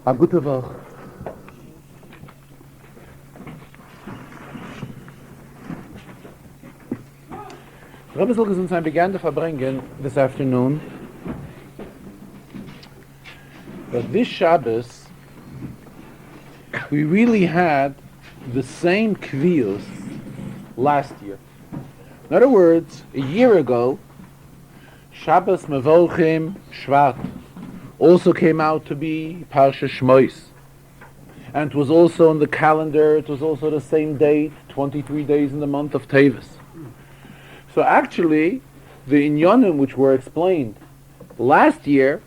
A gute Woche. Rabbi Zilgesund began to Farbrengen this afternoon. But this Shabbos, we really had the same kviyos last year. In other words, a year ago, Shabbos Mevochim Shvat also came out to be Parsha Shemos. And it was also on the calendar, it was also the same date, 23 days in the month of Tevis. So actually, the inyanim which were explained last year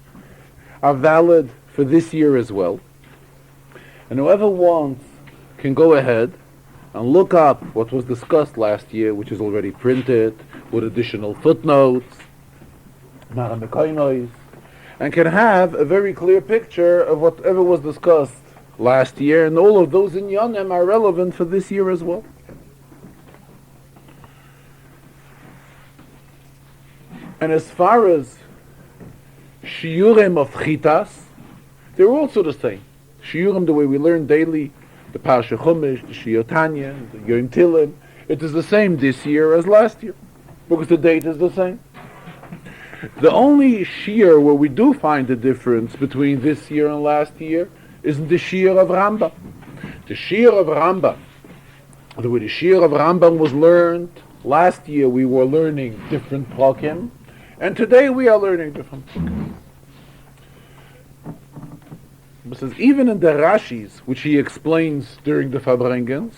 are valid for this year as well. And whoever wants can go ahead and look up what was discussed last year, which is already printed, with additional footnotes, and can have a very clear picture of whatever was discussed last year, and all of those inyanim are relevant for this year as well. And as far as shiurim of chitas, they're also the same. Shiurim, the way we learn daily, the Parsha Chumash, the Shiur Tanya, the Yom Tilim, it is the same this year as last year, because the date is the same. The only shiur where we do find the difference between this year and last year is in the shiur of Rambam. The shiur of Rambam, the way the shiur of Rambam was learned, last year we were learning different prakim, and today we are learning different prakim. Because even in the Rashis, which he explains during the Farbrengens,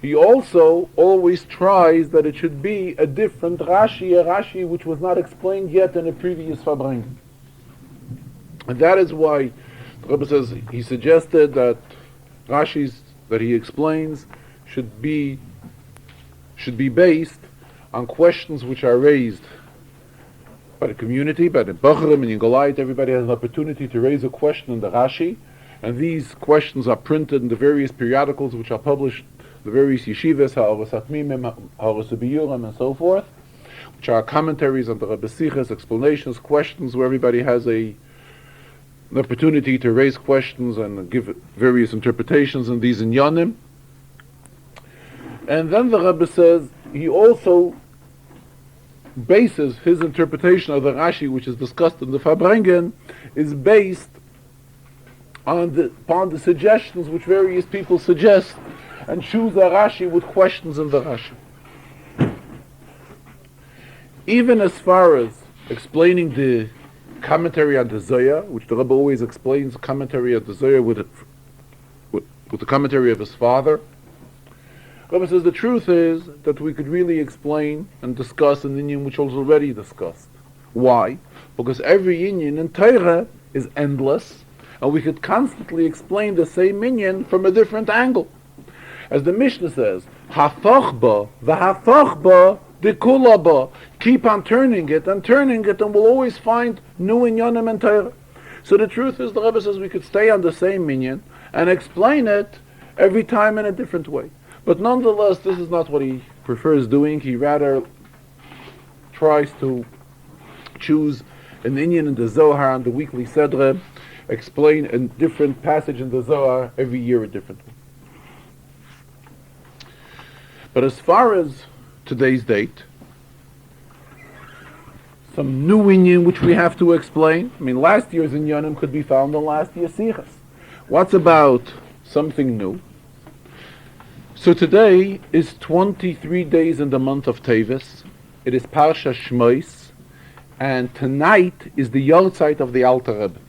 he also always tries that it should be a different Rashi, a Rashi which was not explained yet in a previous Farbrengen. And that is why the Rebbe says he suggested that Rashis that he explains should be based on questions which are raised by the community, by the Bochurim and Yingolayit. Everybody has an opportunity to raise a question in the Rashi, and these questions are printed in the various periodicals which are published, the various yeshivas, Ha'aros Atmimim, Ha'aros Biyurim, and so forth, which are commentaries on the Rebbe Sichas, explanations, questions, where everybody has an opportunity to raise questions and give various interpretations in these inyanim. And then the Rebbe says he also bases his interpretation of the Rashi, which is discussed in the Farbrengen, is based upon the suggestions which various people suggest, and choose a Rashi with questions in the Rashi. Even as far as explaining the commentary on the Zohar, which the Rebbe always explains the commentary of the Zohar with the commentary of his father, Rebbe says the truth is that we could really explain and discuss an inyan which was already discussed. Why? Because every inyan in Torah is endless, and we could constantly explain the same inyan from a different angle. As the Mishnah says, Hafach ba, v'hafach ba, dekula ba. Keep on turning it, and we'll always find new inyanim in Torah. So the truth is, the Rebbe says we could stay on the same inyan and explain it every time in a different way. But nonetheless, this is not what he prefers doing. He rather tries to choose an inyan in the Zohar on the weekly Sedre, explain a different passage in the Zohar every year a different one. But as far as today's date, some new inyan which we have to explain. I mean, last year's inyanim could be found in last year's Sichas. What's about something new? So today is 23 days in the month of Tevis. It is Parsha Shemos, and tonight is the Yortzeit of the Alter Rebbe.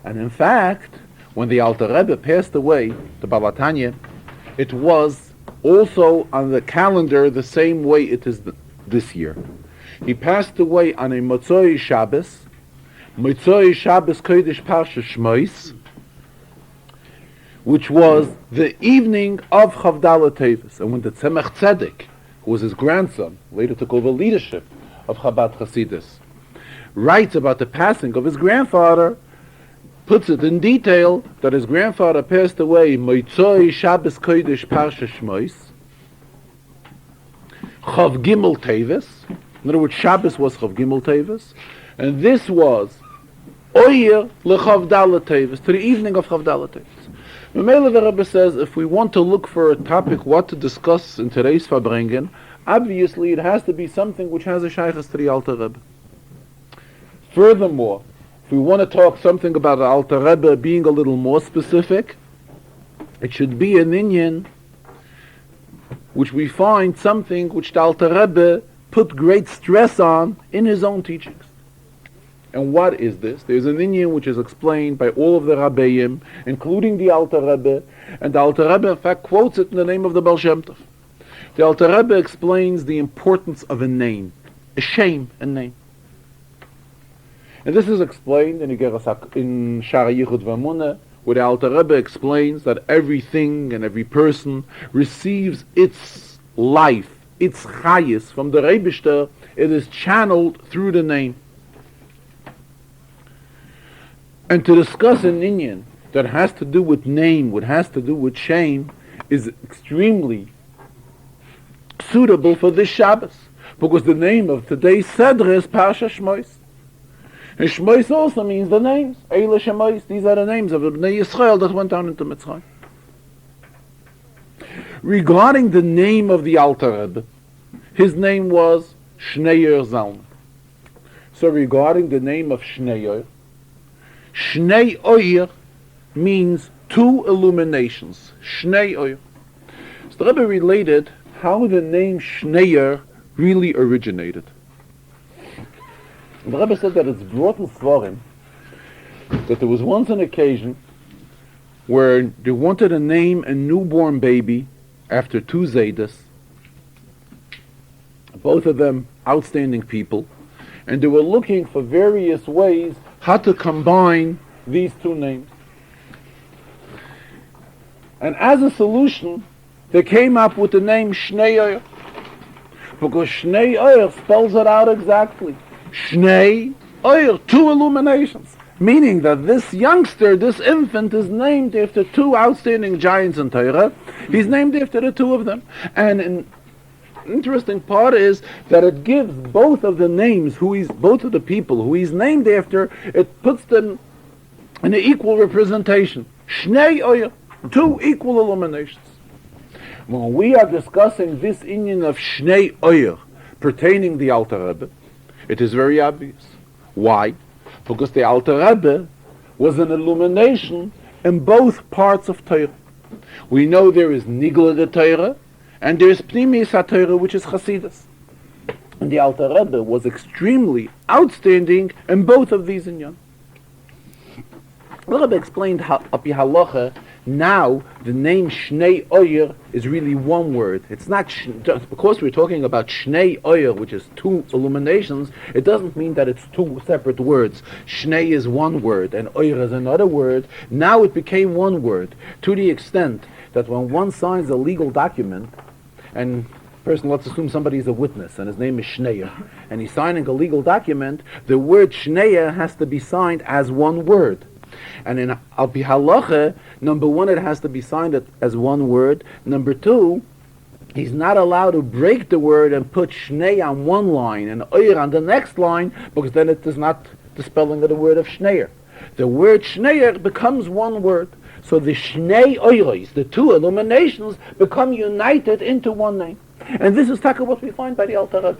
And in fact, when the Alter Rebbe passed away, the Baal HaTanya, it was also on the calendar the same way it is this year. He passed away on a Motzoi Shabbos Kodesh Parsha Shemos, which was the evening of Chavdala Tevis. And when the Tzemach Tzedek, who was his grandson, later took over leadership of Chabad Hasidus, writes about the passing of his grandfather, puts it in detail that his grandfather passed away Motzoi Shabbos Kodesh Parsha Shemos, Chav Gimel Tevis. In other words, Shabbos was Chav Gimel Tevis, and this was Oyer lechavdala tevis, to the evening of Chavdala tevis. Memele the Rebbe says, if we want to look for a topic what to discuss in today's Farbrengen, obviously it has to be something which has a shaykhs to the Alter Rebbe. Furthermore, if we want to talk something about the Alter Rebbe being a little more specific, it should be an inyan which we find something which the Alter Rebbe put great stress on in his own teachings. And what is this? There's an inyan which is explained by all of the Rabbeim, including the Alter Rebbe, and the Alter Rebbe in fact quotes it in the name of the Baal Shem Tov. The Alter Rebbe explains the importance of a name, a name. And this is explained in Shara Yichud V'Amunah, where the Alter Rebbe explains that everything and every person receives its life, its chayis from the Rebishter. It is channeled through the name. And to discuss an inyan that has to do with name, what has to do with shame, is extremely suitable for this Shabbos, because the name of today's Seder is Parsha Shemos. And Shemos also means the names. Eile Shemos, these are the names of the Bnei Yisrael that went down into Mitzrayim. Regarding the name of the Alter Rebbe, his name was Shneier Zalman. So regarding the name of Shneier, Shnei Oyer means two illuminations. Shnei Oyer. So the Rebbe related how the name Shneier really originated. The Rebbe said that it's brought in Svarim that there was once an occasion where they wanted to name a newborn baby after two Zaydas, both of them outstanding people, and they were looking for various ways how to combine these two names. And as a solution, they came up with the name Shnei Oyer, because Shnei Oyer spells it out exactly. Shnei Oyer, two illuminations, meaning that this youngster, this infant, is named after two outstanding giants in Torah. He's named after the two of them. And an interesting part is that it gives both of the names, both of the people who he's named after, it puts them in an equal representation. Shnei Oyer, two equal illuminations. When we are discussing this inyan of Shnei Oyer pertaining the Alter Rebbe, it is very obvious. Why? Because the Alter Rebbe was an illumination in both parts of Torah. We know there is Nigla de Torah, and there is Pnimis HaTorah, which is Chasidus. And the Alter Rebbe was extremely outstanding in both of these inyan. The Rebbe explained how, Api Halacha, now the name Shnei Oyer is really one word. It's not, because we're talking about Shnei Oyer, which is two illuminations, it doesn't mean that it's two separate words. Shnei is one word and Oyer is another word. Now it became one word, to the extent that when one signs a legal document, and person, let's assume somebody is a witness and his name is Shneier, and he's signing a legal document, the word Shneier has to be signed as one word. And in Al Pi Halacha, number one, it has to be signed as one word. Number two, he's not allowed to break the word and put Shnei on one line and Oyer on the next line, because then it is not the spelling of the word of Shneier. The word Shneier becomes one word. So the Shnei Oyros, the two illuminations, become united into one name. And this is taka what we find by the Alter Rebbe.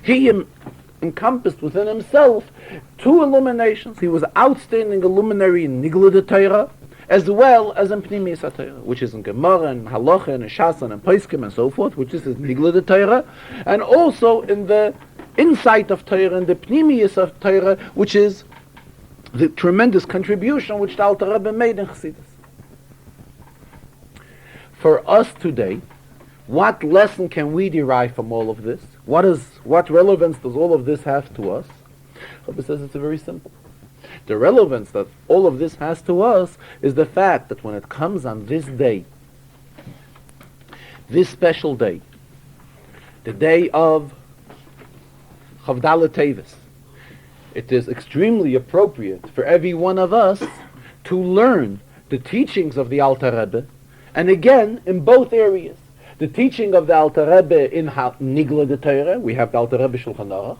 He encompassed within himself two illuminations. He was outstanding illuminary in Nigla de Torah, as well as in Pnimis HaTorah, which is in Gemara and Halacha and Shas and Poskim and so forth, which is in Nigla de Torah, and also in the insight of Torah and the Pnimis of Torah, which is the tremendous contribution which the Alter Rebbe made in Chassidus. For us today, what lesson can we derive from all of this? What relevance does all of this have to us? Rebbe says it's very simple. The relevance that all of this has to us is the fact that when it comes on this day, this special day, the day of Chavdala Tevis, it is extremely appropriate for every one of us to learn the teachings of the Alter Rebbe, and again, in both areas. The teaching of the Alter Rebbe in Nigla de Torah, we have the Alter Rebbe Shulchan Aruch,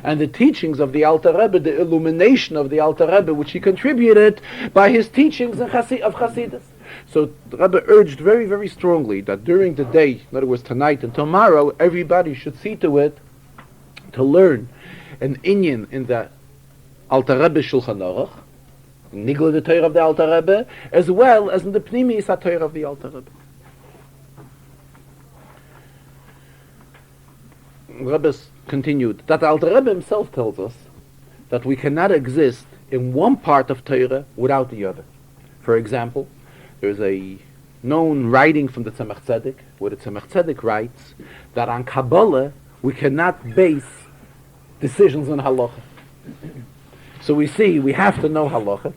and the teachings of the Alter Rebbe, the illumination of the Alter Rebbe, which he contributed by his teachings of Chassidus. So the Rebbe urged very, very strongly that during the day, in other words tonight and tomorrow, everybody should see to it to learn an inyan in the Alter Rebbe Shulchan Aruch, Nigla the Torah of the Alter Rebbe, as well as in the Pnimis HaTorah of the Alter Rebbe. Rebbe continued that the Alter Rebbe himself tells us that we cannot exist in one part of Torah without the other. For example, there's a known writing from the Tzemach Tzedek, where the Tzemach Tzedek writes that on Kabbalah we cannot base decisions on halacha. So we see we have to know halacha,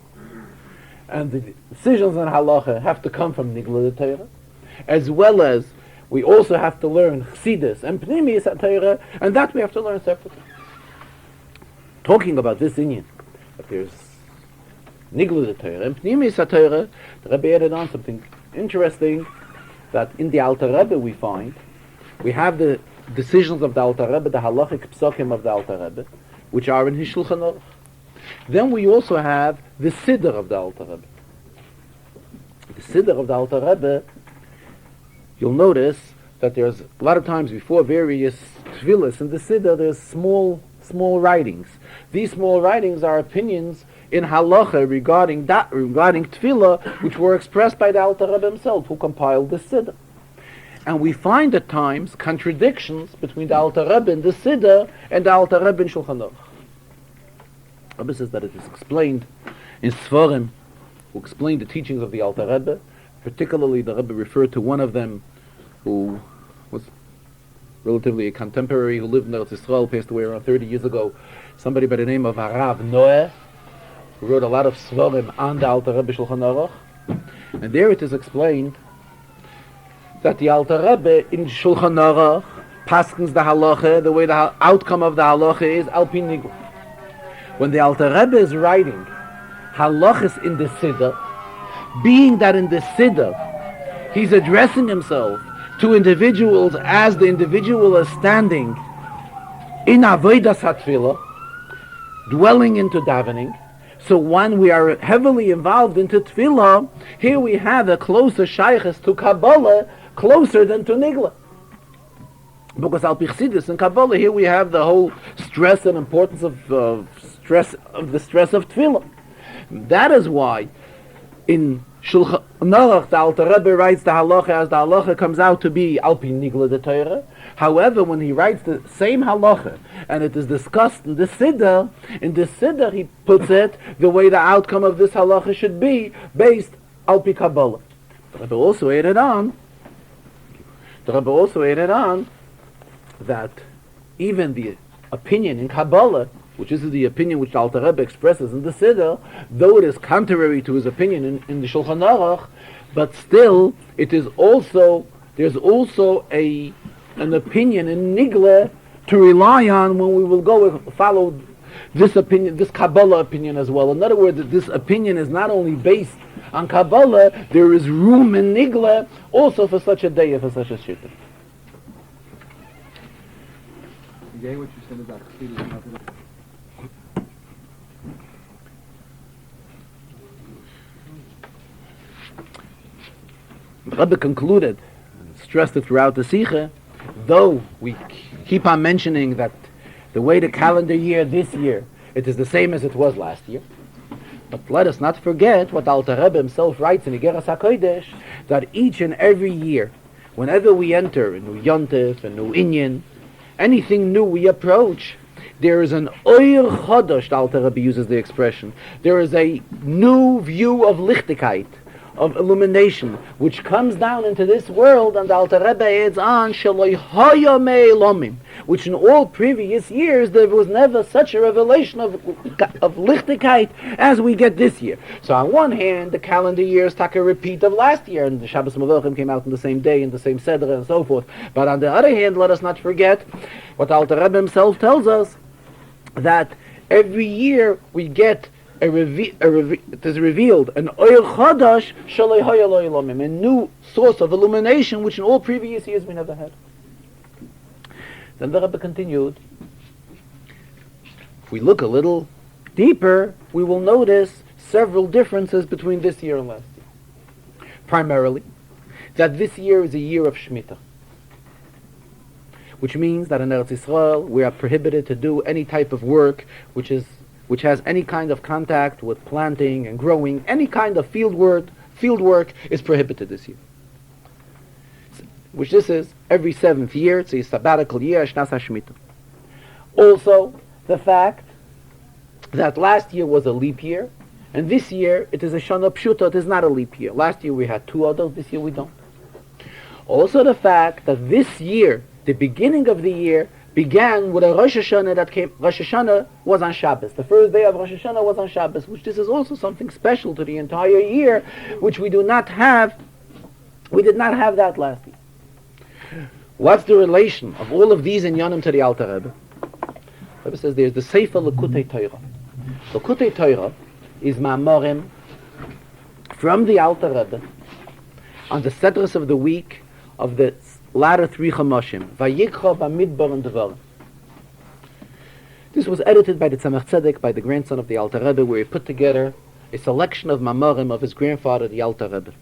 and the decisions on halacha have to come from Nigla the Torah, as well as we also have to learn Chassidus and Pnimis HaTorah, and that we have to learn separately. Talking about this inyan, that there's Nigla the Torah and Pnimis HaTorah, the Rebbe added on something interesting, that in the Alter Rebbe we find, we have the decisions of the Alter Rebbe, the halachic psokim of the Alter Rebbe, which are in his Shulchan Aruch. Then we also have the Siddur of the Alter Rebbe. The Siddur of the Alter Rebbe, you'll notice that there's a lot of times before various tefillas in the Siddur, there's small writings. These small writings are opinions in halacha regarding tefillah, which were expressed by the Alter Rebbe himself, who compiled the Siddur. And we find at times contradictions between the Alter Rebbe in the Siddur and the Alter Rebbe in Shulchan Aruch. Rebbe says that it is explained in Sforim, who explain the teachings of the Alter Rebbe. Particularly, the Rebbe referred to one of them, who was relatively a contemporary, who lived in Eretz Yisrael, passed away around 30 years ago, somebody by the name of Harav Noah, who wrote a lot of Sforim on the Alter Rebbe Shulchan Aruch. And there it is explained that the Alter Rebbe in Shulchan Aruch paskins the halacha, the way the outcome of the halacha is al pi nigla. When the Alter Rebbe is writing halachas in the Siddur, being that in the Siddur he's addressing himself to individuals as the individual is standing in avodas hatfilah, dwelling into davening. So when we are heavily involved into tefillah, here we have a closer shaykhs to Kabbalah, closer than to Nigla. Because al pi Chassidus and Kabbalah, here we have the whole stress and importance of the stress of tefillah. That is why in Shulchan Aruch the Alter Rebbe writes the halacha as the halacha comes out to be al pi Nigla the Torah. However, when he writes the same halacha and it is discussed in the Siddur he puts it the way the outcome of this halacha should be based al pi Kabbalah. The Rebbe also added on that even the opinion in Kabbalah, which is the opinion which the Alter Rebbe expresses in the Siddur, though it is contrary to his opinion in the Shulchan Aruch, but still there's also an opinion in Nigla to rely on when we will go follow this opinion, this Kabbalah opinion as well. In other words, this opinion is not only based on Kabbalah, there is room in Nigla also for such a day, for such a shittim. Again, what you said about Chassidus. The Rebbe concluded, stressed it throughout the Sikha, though we keep on mentioning that the way the calendar year this year, it is the same as it was last year. But let us not forget what Alter Rebbe himself writes in Igeras HaKodesh, that each and every year, whenever we enter a new Yontif, a new Inyan, anything new we approach, there is an Oyer Chodosh, the Alter Rebbe uses the expression. There is a new view of Lichtigkeit, of illumination, which comes down into this world, and the Alter Rebbe adds on, Sheloi Hoya Me'elomim, which in all previous years there was never such a revelation of Lichtigkeit as we get this year. So on one hand, the calendar year is like a repeat of last year, and the Shabbos Mevorchim came out on the same day, in the same Seder, and so forth. But on the other hand, let us not forget what Alter Rebbe himself tells us, that every year we get it is revealed an oil chadash shalei haya lo ilomim, a new source of illumination which in all previous years we never had. Then the Rebbe continued If we look a little deeper, we will notice several differences between this year and last year. Primarily, that this year is a year of Shemitah, which means that in Eretz Yisrael we are prohibited to do any type of work which has any kind of contact with planting and growing. Any kind of field work is prohibited this year. Which this is every 7th year. It's a sabbatical year, Shnas HaShemitah. Also, the fact that last year was a leap year, and this year it is a Shana Pshuta, it is not a leap year. Last year we had 2 others, this year we don't. Also the fact that this year, the beginning of the year, began with a Rosh Hashanah that came. Rosh Hashanah was on Shabbos. The first day of Rosh Hashanah was on Shabbos, which this is also something special to the entire year, which we do not have. We did not have that last year. What's the relation of all of these inyanim to the Alter Rebbe? The Rebbe says there's the Sefer Lekutei Torah. Lekutei Torah is ma'amorim from the Alter Rebbe on the Sedras of the week of the latter 3 Chamoshim, Vayikra, Bamidbar, and Devarim. This was edited by the Tzemach Tzedek, by the grandson of the Alter Rebbe, where he put together a selection of ma'amorim of his grandfather, the Alter Rebbe.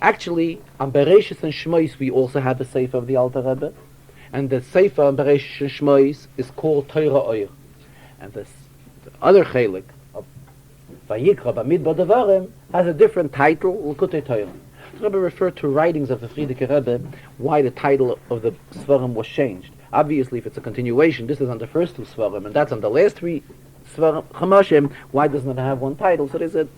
Actually, on Bereshis and Shemos we also have a Sefer of the Alter Rebbe, and the Sefer on Bereshis and Shemos is called Torah Oyer. And the other chelik of Vayikra, Bamidbar, Devarim has a different title, Lekutei Torah. The Rebbe referred to writings of the Frierdiker Rebbe why the title of the Svarim was changed. Obviously, if it's a continuation, this is on the first 2 Svarim, and that's on the last 3 Svarim, Chamoshim, why doesn't it have one title? So there's a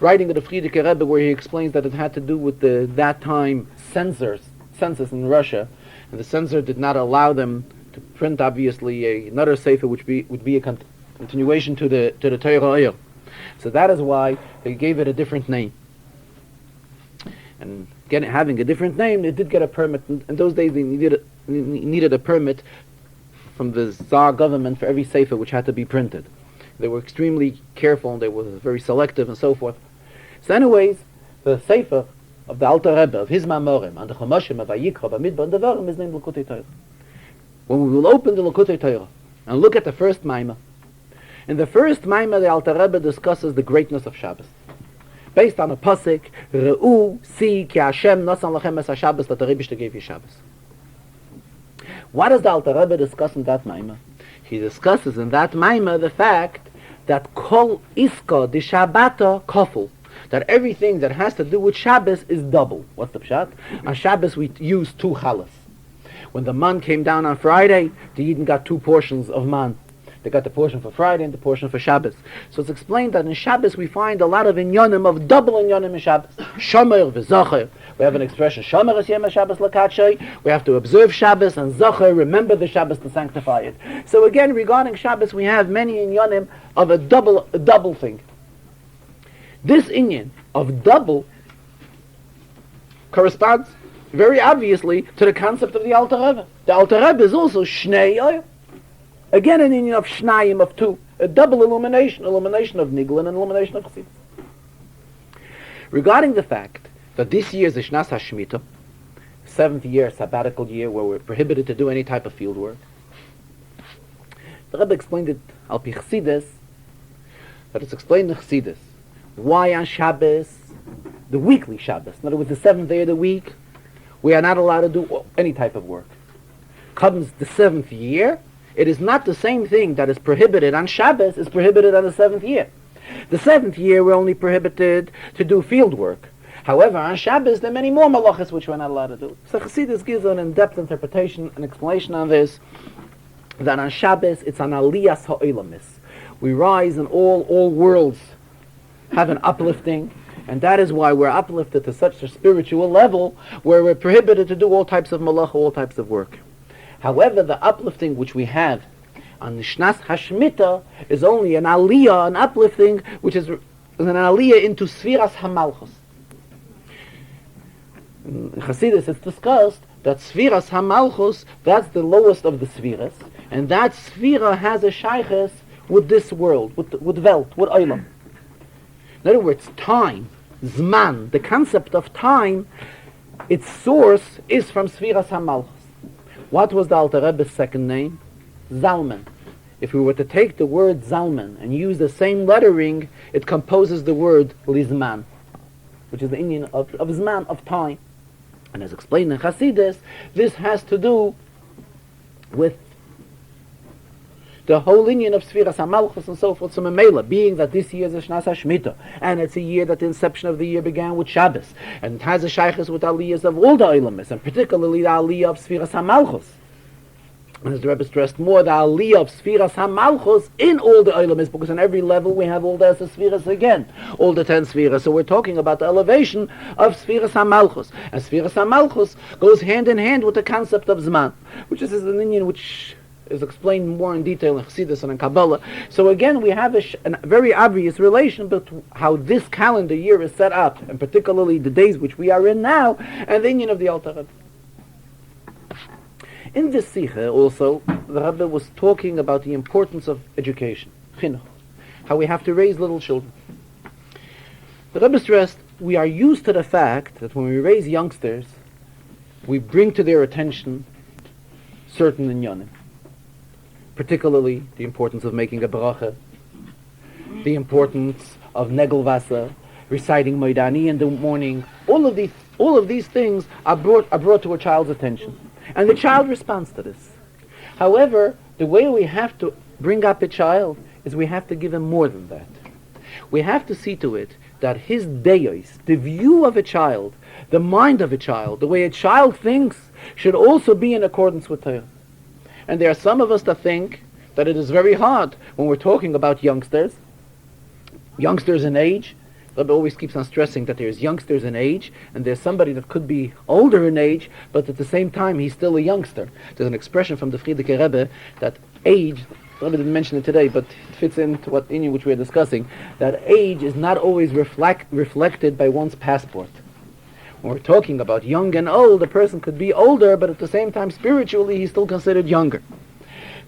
writing of the Frierdiker Rebbe where he explains that it had to do with that time census in Russia, and the censor did not allow them to print, obviously, another Sefer which would be a continuation to the Torah Oyer. So that is why they gave it a different name. And having a different name, they did get a permit. In those days, they needed a permit from the Tsar government for every sefer which had to be printed. They were extremely careful, and they were very selective, and so forth. So anyways, the sefer of the Alter Rebbe, of his Mamorim, and the Chamoshim of Vayikra, Bamidbar, and Devarim, is named Lekutei Torah. When we will open the Lekutei Torah and look at the first Maimah, in the first Maimah, the Alter Rebbe discusses the greatness of Shabbos, based on a pasuk, Re'u, see, ki Hashem nasan lachem es HaShabbos, that the Rebbe gave you Shabbos. What does the Alter Rebbe discuss in that Maimah? He discusses in that Maimah the fact that kol iska di Shabbata kofel, that everything that has to do with Shabbos is double. What's the pshat? On Shabbos we use 2 chalas. When the man came down on Friday, the Yidden got 2 portions of man. They got the portion for Friday and the portion for Shabbos. So it's explained that in Shabbos we find a lot of inyanim, of double inyanim in Shabbos. Shomer v'zocher. We have an expression, Shomer es yem Shabbos lakatshei. We have to observe Shabbos, and zocher, remember the Shabbos to sanctify it. So again, regarding Shabbos, we have many inyanim of a double thing. This inyan of double corresponds very obviously to the concept of the Alter Rebbe. The Alter Rebbe is also Shnei Oyer. Again, an union of Shnayim, of 2, a double illumination of Nigla and an illumination of Chassidus. Regarding the fact that this year is the Shnas HaShemitah, 7th year, sabbatical year, where we're prohibited to do any type of field work, the Rebbe explained it al pi Chassidus, that it's explained in Chassidus why on Shabbos, the weekly Shabbos, in other words, the 7th day of the week, we are not allowed to do any type of work. Comes the 7th year, it is not the same thing that is prohibited on Shabbos is prohibited on the 7th year. The 7th year we're only prohibited to do field work. However, on Shabbos there are many more malachas which we're not allowed to do. So Chassidus gives an in-depth interpretation and explanation on this, that on Shabbos it's an aliyas ha'olamis. We rise and all worlds have an uplifting, and that is why we're uplifted to such a spiritual level where we're prohibited to do all types of malacha, all types of work. However, the uplifting which we have on the Shnas HaShemitah is only an aliyah, an uplifting, which is an aliyah into Sfiras HaMalchus. In Chassidus it's discussed that Sfiras HaMalchus, that's the lowest of the Sfiras, and that Sfira has a shayches with this world, with Welt, with Olam. In other words, time, Zman, the concept of time, its source is from Sfiras HaMalchus. What was the Alter Rebbe's second name? Zalman. if we were to take the word Zalman and use the same lettering, it composes the word Lizman, which is the Indian of Zman, of time. And as explained in Hasidus, this has to do with the whole union of Sfiras HaMalchus and so forth, so Memela, being that this year is a Shnas HaShmita, and it's a year that the inception of the year began with Shabbos, and it has a shaykhus with aliyahs of all the Olamis, and particularly the aliyah of Sfiras HaMalchus. And as the Rebbe stressed more, the aliyah of Sfiras HaMalchus in all the Olamis, because on every level we have all the Sfiras again, all the 10 Sfiras. So we're talking about the elevation of Sfiras HaMalchus. And Sfiras HaMalchus goes hand in hand with the concept of Zman, which is an Indian which is explained more in detail in Chassidus and in Kabbalah. So again, we have a very obvious relation between how this calendar year is set up, and particularly the days which we are in now, and the Indian of the Alter Rebbe. In this Sikha also, the Rebbe was talking about the importance of education, chinuch, how we have to raise little children. The Rebbe stressed, we are used to the fact that when we raise youngsters, we bring to their attention certain inyanim, particularly the importance of making a bracha, the importance of negel vasa, reciting Moedani in the morning. All of these things are brought to a child's attention, and the child responds to this. However, the way we have to bring up a child is we have to give him more than that. We have to see to it that his deos, the view of a child, the mind of a child, the way a child thinks, should also be in accordance with Torah. And there are some of us that think that it is very hard when we're talking about youngsters in age. Rebbe always keeps on stressing that there's youngsters in age, and there's somebody that could be older in age, but at the same time he's still a youngster. There's an expression from the Frierdiker Rebbe that age, Rebbe didn't mention it today, but it fits into what in which we're discussing, that age is not always reflected by one's passport. When we're talking about young and old, a person could be older, but at the same time, spiritually, he's still considered younger.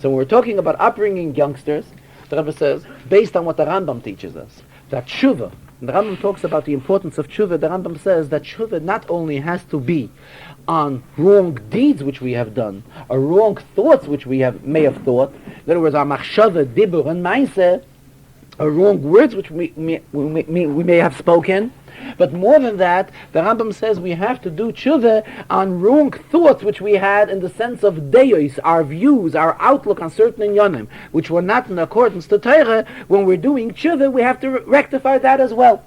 So when we're talking about upbringing youngsters, the Rebbe says, based on what the Rambam teaches us, that tshuva, and the Rambam talks about the importance of tshuva, the Rambam says that tshuva not only has to be on wrong deeds which we have done, or wrong thoughts which we may have thought, in other words, our machshava, dibur, and maaseh, or wrong words which we may have spoken. But more than that, the Rambam says we have to do tshuva on wrong thoughts which we had in the sense of deos, our views, our outlook on certain inyanim, which were not in accordance to Torah. When we're doing tshuva, we have to rectify that as well.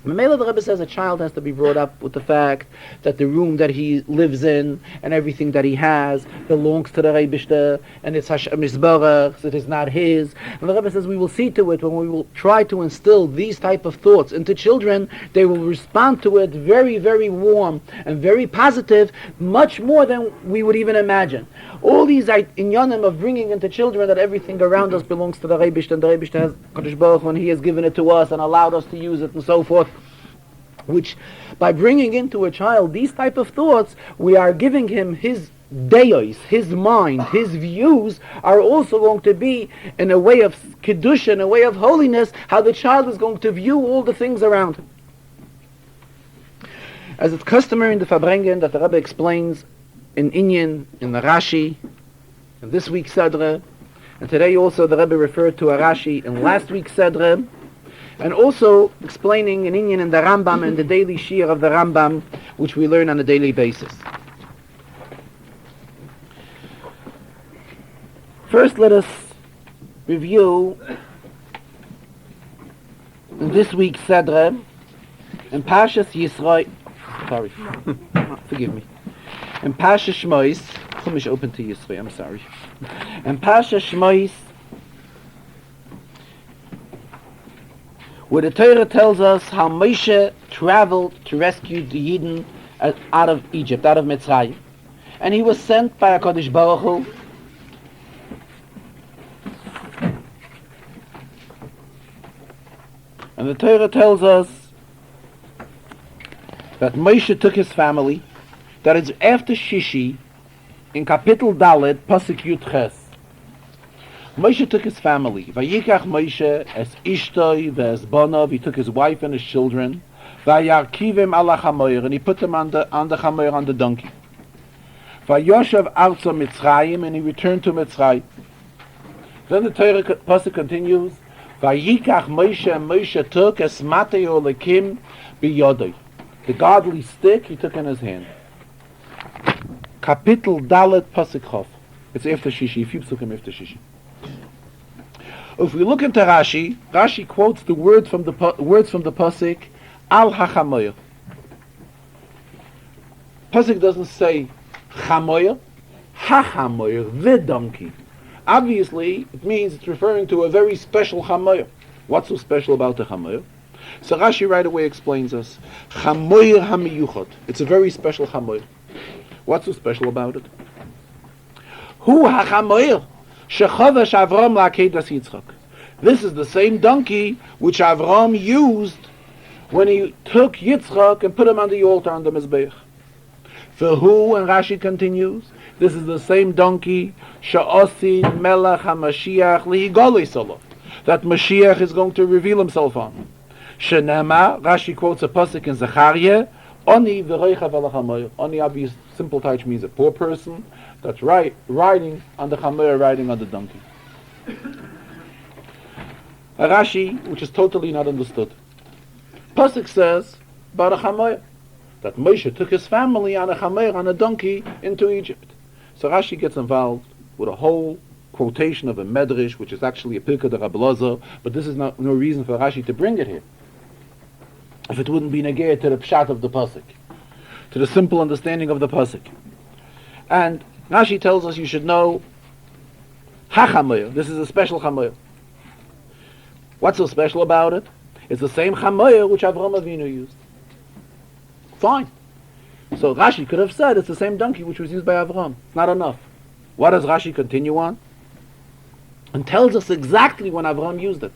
Mamela, the Rebbe says a child has to be brought up with the fact that the room that he lives in and everything that he has belongs to the Rebbe, and it's Hashem Yisbarach, it is not his. And the Rebbe says we will see to it when we will try to instill these type of thoughts into children, they will respond to it very, very warm and very positive, much more than we would even imagine. All these inyanim of bringing into children that everything around us belongs to the Rebbe, and the Rebbe has Kadosh Baruch Hu, and he has given it to us and allowed us to use it and so forth, which by bringing into a child these type of thoughts, we are giving him his deos, his mind, his views are also going to be in a way of kedusha, in a way of holiness, how the child is going to view all the things around him. As it's customary in the Farbrengen that the Rebbe explains in Inyan, in the Rashi, in this week's Sedra, and today also the Rebbe referred to a Rashi in last week's Sedra, and also explaining in Inyan in the Rambam and the daily Shir of the Rambam, which we learn on a daily basis. First, let us review in this week's Sedra in Parshas Yisrael. Sorry, forgive me. In Parshas Shemos, Chumash open to Yisrael. I'm sorry. In Parshas Shemos, where the Torah tells us how Moshe traveled to rescue the Yidden out of Egypt, out of Mitzrayim. And he was sent by HaKadosh Baruch Hu. And the Torah tells us that Moshe took his family, that is after Shishi, in Kapitel Dalet, Pasuk Yud Ches. Moshe took his family. Vayikach Moshe es ishtoi ve'es bonav. He took his wife and his children. Vayarkivim ala chamoyer, and he put them on the chamoyer, on the donkey. Vayoshav arza Mitzrayim, and he returned to Mitzrayim. Then the Torah pasuk continues, Vayikach Moshe, and Moshe took es mateo lekim biyodai. The godly stick he took in his hand. Kapitel Dalet pasuk Chof. It's after Shishi, a few psukim after Shishi. If we look into Rashi, Rashi quotes the words from the pasuk Al HaChamoyer. Pasuk doesn't say Chamoyer, HaChamoyer, the donkey. Obviously, it means it's referring to a very special Chamoyer. What's so special about the Chamoyer? So Rashi right away explains us. Chamoyer HaMiyuchot. It's a very special Chamoyer. What's so special about it? Hu HaChamoyer Shechovesh Avram La'akedas Yitzchak. This is the same donkey which Avram used when he took Yitzchak and put him on the altar on the Mizbeach. For who, and Rashi continues, this is the same donkey Sha'osin Melech HaMashiach Lihigolei Solo, that Mashiach is going to reveal himself on. Shenema, Rashi quotes a pasuk in Zechariah, Oni v'roichav al hamoyer. Oni, obvious, simple touch means a poor person that's riding on the chamoyer, riding on the donkey. A Rashi, which is totally not understood. Pasuk says about a chamoyer, that Moshe took his family on a chamoyer, on a donkey, into Egypt. So Rashi gets involved with a whole quotation of a medrash, which is actually a pirkei de Rabbi Elazar, but this is no reason for Rashi to bring it here. If it wouldn't be negayed to the pshat of the pasuk, to the simple understanding of the pasuk. And Rashi tells us you should know ha-chamoyer. This is a special chamoyer. What's so special about it? It's the same chamoyer which Avraham Avinu used. Fine. So Rashi could have said it's the same donkey which was used by Avraham. It's not enough. What does Rashi continue on? And tells us exactly when Avraham used it.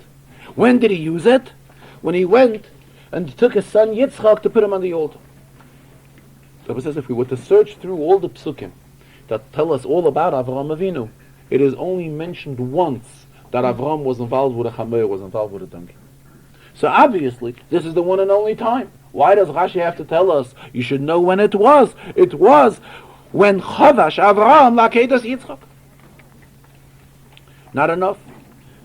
When did he use it? When he went and took his son Yitzchak to put him on the altar. So it says if we were to search through all the psukim that tell us all about Avraham Avinu, it is only mentioned once that Avraham was involved with a chamer, was involved with a donkey. So obviously, this is the one and only time. Why does Rashi have to tell us? You should know when it was. It was when Chavash Avraham La'akedas Yitzchak. Not enough.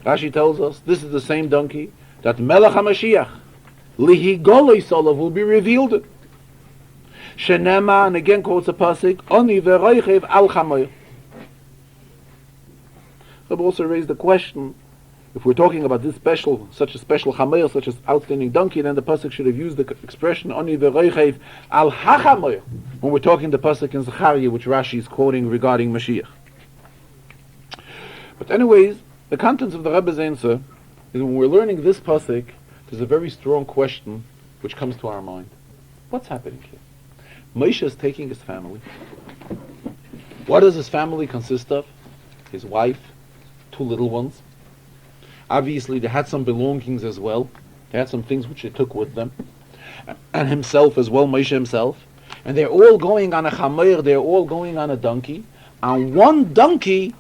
Rashi tells us this is the same donkey that Melech HaMashiach Lihigolei Solav will be revealed. Shenema, and again quotes a pasuk, Oni v'roichev al chamoyer. I've also raised the question, if we're talking about this such a special chamoyer, such as outstanding donkey, then the pasuk should have used the expression Oni v'roichev al hachamoyer when we're talking the pasuk in Zechariah, which Rashi is quoting regarding Mashiach. But anyways, the contents of the Rebbe's answer is when we're learning this pasuk, there's a very strong question which comes to our mind. What's happening here? Moshe is taking his family. What does his family consist of? His wife, 2 little ones. Obviously, they had some belongings as well. They had some things which they took with them. And himself as well, Moshe himself. And they're all going on a chamer, they're all going on a donkey. On one donkey,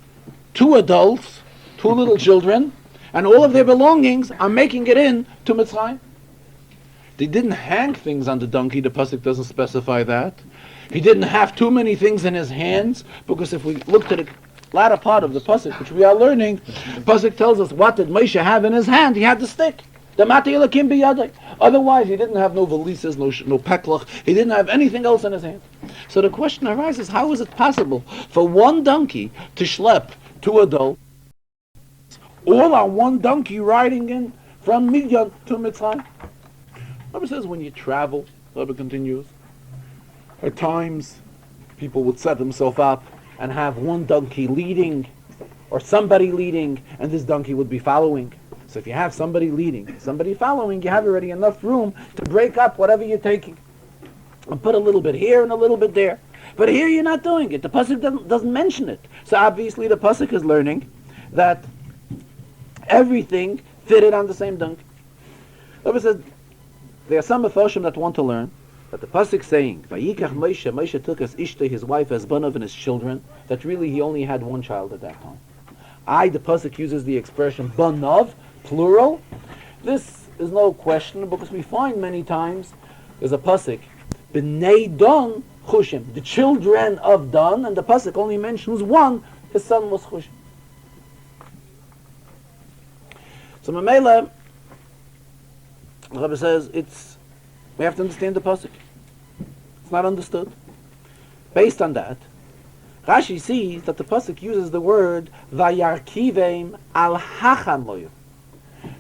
2 adults, 2 little children, and all of their belongings are making it in to Mitzrayim. They didn't hang things on the donkey, the pasuk doesn't specify that. He didn't have too many things in his hands, because if we look to the latter part of the pasuk, which we are learning, the pasuk tells us what did Moshe have in his hand? He had the stick. The Matei Elokim biyadai. Otherwise, he didn't have no valises, no peklach. He didn't have anything else in his hand. So the question arises, how is it possible for one donkey to schlep 2 adults, all on one donkey riding in from Midian to Mitzrayim? Rebbe says when you travel, Rebbe continues, at times people would set themselves up and have one donkey leading, or somebody leading, and this donkey would be following. So if you have somebody leading, somebody following, you have already enough room to break up whatever you're taking. And put a little bit here and a little bit there. But here you're not doing it. The pasuk doesn't mention it. So obviously the pasuk is learning that everything fitted on the same donkey. Rebbe says there are some Mefarshim that want to learn that the pasuk saying Vayikach Moshe took as Ishta, his wife, as Banav, and his children, that really he only had one child at that time. The pasuk uses the expression Banav, plural. This is no question, because we find many times there's a pasuk B'nei Don Chushim, the children of Dan, and the pasuk only mentions one, his son was Chushim. So Mamela, the Rebbe says we have to understand the pasuk. It's not understood. Based on that, Rashi sees that the pasuk uses the word vayarkivem al hachamoyu,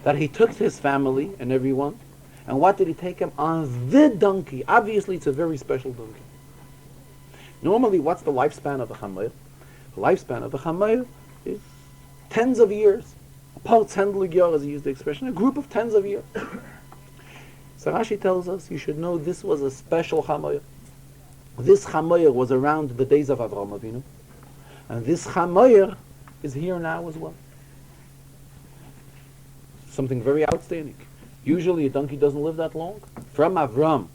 that he took his family and everyone, and what did he take him on? The donkey. Obviously, it's a very special donkey. Normally, what's the lifespan of a chamoyu? The lifespan of a chamoyu is tens of years. Part handling year, as he used the expression, a group of tens of years. So Rashi tells us you should know this was a special chamoyu. This chamoyer was around the days of Avraham Avinu, and this chamoyer is here now as well. Something very outstanding. Usually a donkey doesn't live that long. From Avram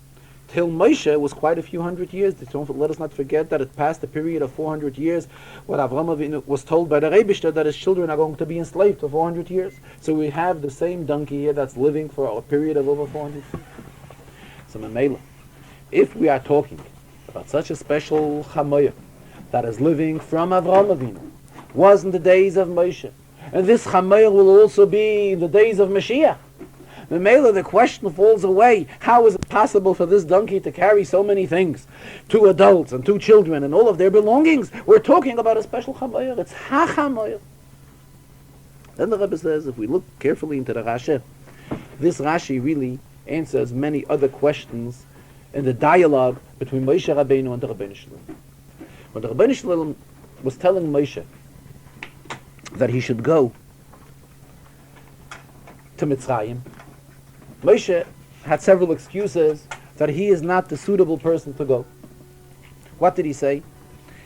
till Moshe was quite a few hundred years. Let us not forget that it passed a period of 400 years when Avraham Avinu was told by the Rebishter that his children are going to be enslaved for 400 years. So we have the same donkey here that's living for a period of over 400 years. So Mamela, if we are talking about such a special chamoyer that is living from Avraham Avinu, was in the days of Moshe, and this chamoyer will also be in the days of Mashiach. The question falls away: how is it possible for this donkey to carry so many things, 2 adults and 2 children and all of their belongings? We're talking about a special chamoyer. It's ha-chamoyer. Then the Rebbe says, if we look carefully into the Rashi, this Rashi really answers many other questions in the dialogue between Moshe Rabbeinu and the Rabbeinu Shalom. When the Rabbeinu Shalom was telling Moshe that he should go to Mitzrayim, Moshe had several excuses that he is not the suitable person to go. What did he say?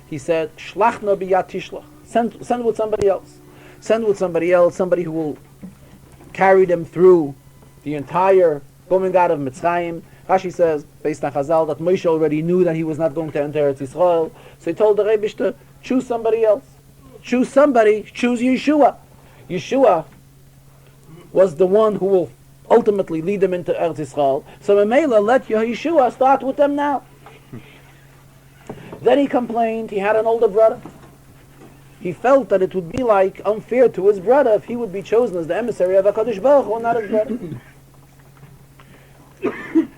He said, Shlach no biyat tishlach. Send with somebody else. Send with somebody else, somebody who will carry them through the entire coming out of Mitzrayim. Rashi says, based on Chazal, that Moshe already knew that he was not going to enter Eretz Yisrael. So he told the Rebbe to choose somebody else. Choose somebody, choose Yeshua. Yeshua was the one who will ultimately lead them into Eretz Yisrael. So Mamela, let Yeshua start with them now. Then he complained, he had an older brother. He felt that it would be like unfair to his brother if he would be chosen as the emissary of HaKadosh Baruch Hu, not his brother.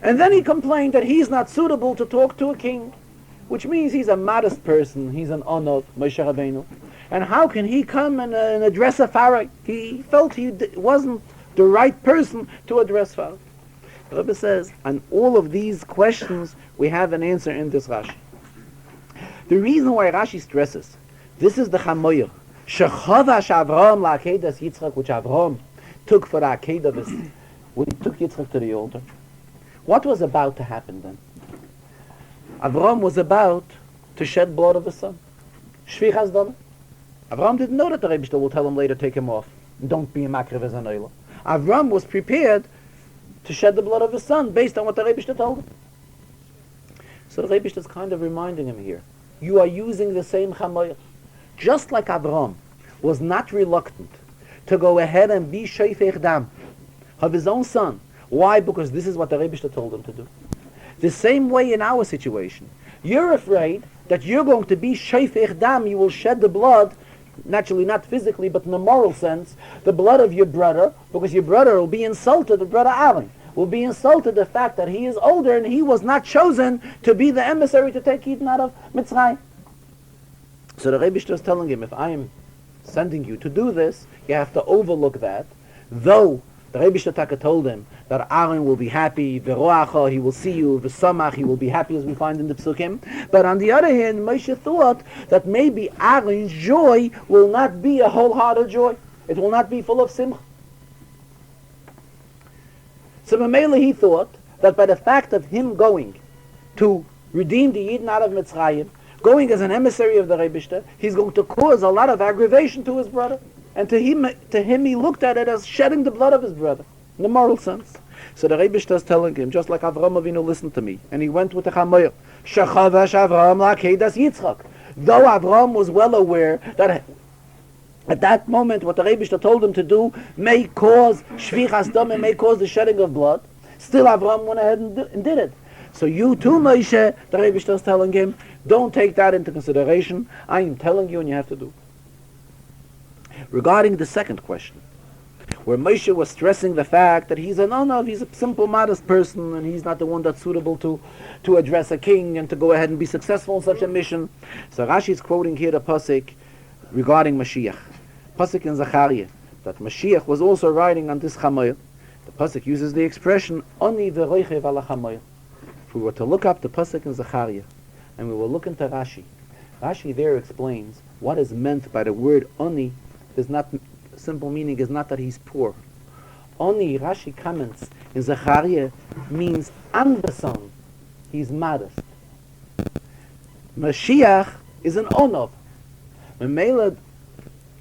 And then he complained that he's not suitable to talk to a king, which means he's a modest person, he's an Onov, Moshe Rabbeinu. And how can he come and address a Pharaoh? He felt he wasn't the right person to address Pharaoh. The Rebbe says, on all of these questions, we have an answer in this Rashi. The reason why Rashi stresses, this is the Chamoyer, Shechavash Avraham la'akedas Yitzchak, which Avraham took for the Akedah, when he took Yitzchak to the altar. What was about to happen then? Avraham was about to shed blood of his son. Shvichas dam. Avraham didn't know that the Rebbe will tell him later, take him off. Don't be a makriv as an oila. Avraham was prepared to shed the blood of his son based on what the Rebbe told him. So the Rebbe is kind of reminding him here, you are using the same chamoyer. Just like Avraham was not reluctant to go ahead and be sheifech dam of his own son. Why? Because this is what the Rebbe told him to do. The same way in our situation. You're afraid that you're going to be sheifech dam, you will shed the blood, naturally not physically, but in a moral sense, the blood of your brother, because your brother will be insulted, the brother Aaron will be insulted the fact that he is older and he was not chosen to be the emissary to take Eden out of Mitzrayim. So the Rebbe is telling him, if I am sending you to do this, you have to overlook that, though the Rebbe Shtaka told him that Aaron will be happy, V'roacha, he will see you, V'samach, he will be happy, as we find in the Psukim. But on the other hand, Moshe thought that maybe Aaron's joy will not be a wholehearted joy. It will not be full of simcha. So Mamela, he thought that by the fact of him going to redeem the Yidden out of Mitzrayim, going as an emissary of the Rebbe, he's going to cause a lot of aggravation to his brother. And to him, he looked at it as shedding the blood of his brother, in the moral sense. So the Rebbe is telling him, just like Avraham Avinu listened to me, and he went with the Chamoyer, Shechavash Avraham la'akedas Yitzchak. Though Avraham was well aware that at that moment what the Rebbe told him to do may cause shvichas dam, may cause the shedding of blood, still Avraham went ahead and did it. So you too, Moshe, the Rebbe is telling him, don't take that into consideration. I am telling you and you have to do. Regarding the second question, where Moshe was stressing the fact that he's he's a simple, modest person, and he's not the one that's suitable to address a king and to go ahead and be successful in such a mission. So Rashi is quoting here the pasuk regarding Mashiach. Pasuk in Zechariah, that Mashiach was also riding on this chamayr. The pasuk uses the expression "Oni v'roichev ala chamayr." If we were to look up the pasuk in Zechariah, and we will look into Rashi, Rashi there explains what is meant by the word "Oni." Is not simple meaning is not that he's poor. Oni, Rashi comments in Zechariah, means anbeson. He's modest. Mashiach is an onov. Memela,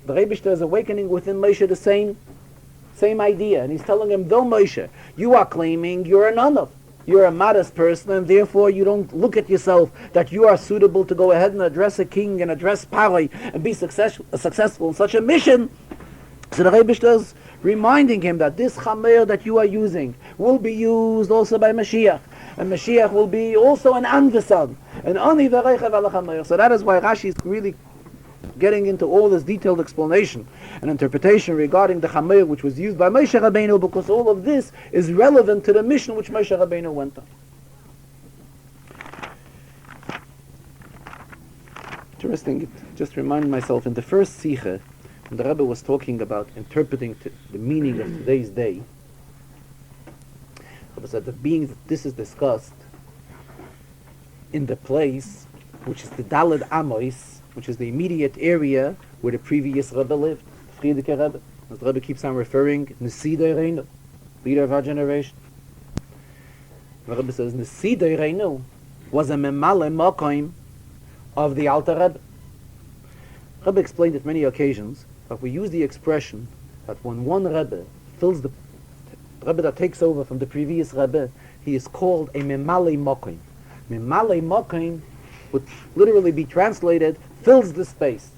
the Rebishter is awakening within Moshe the same idea, and he's telling him, though Moshe, you are claiming you're an onov. You're a modest person, and therefore you don't look at yourself that you are suitable to go ahead and address a king and address Paroi and be successful in such a mission. So the Rebishter is reminding him that this chamer that you are using will be used also by Mashiach, and Mashiach will be also an anvesan, an ani v'reichev ala chamer. So that is why Rashi is really getting into all this detailed explanation and interpretation regarding the chamer which was used by Moshe Rabbeinu, because all of this is relevant to the mission which Moshe Rabbeinu went on. Interesting, it just reminded myself in the first Sikha, when the Rebbe was talking about interpreting the meaning of today's day, the Rebbe said that being that this is discussed in the place which is the Daled Amois, which is the immediate area where the previous Rebbe lived, the Friedeke Rebbe. As the Rebbe keeps on referring, Nesidei Reinu, leader of our generation. The Rebbe says, Nesidei Reinu was a memale mokoim of the Alter Rebbe. Rebbe explained it many occasions, but we use the expression that when one Rebbe fills the Rebbe that takes over from the previous Rebbe, he is called a memale mokoim. Memale mokoim would literally be translated, fills the space.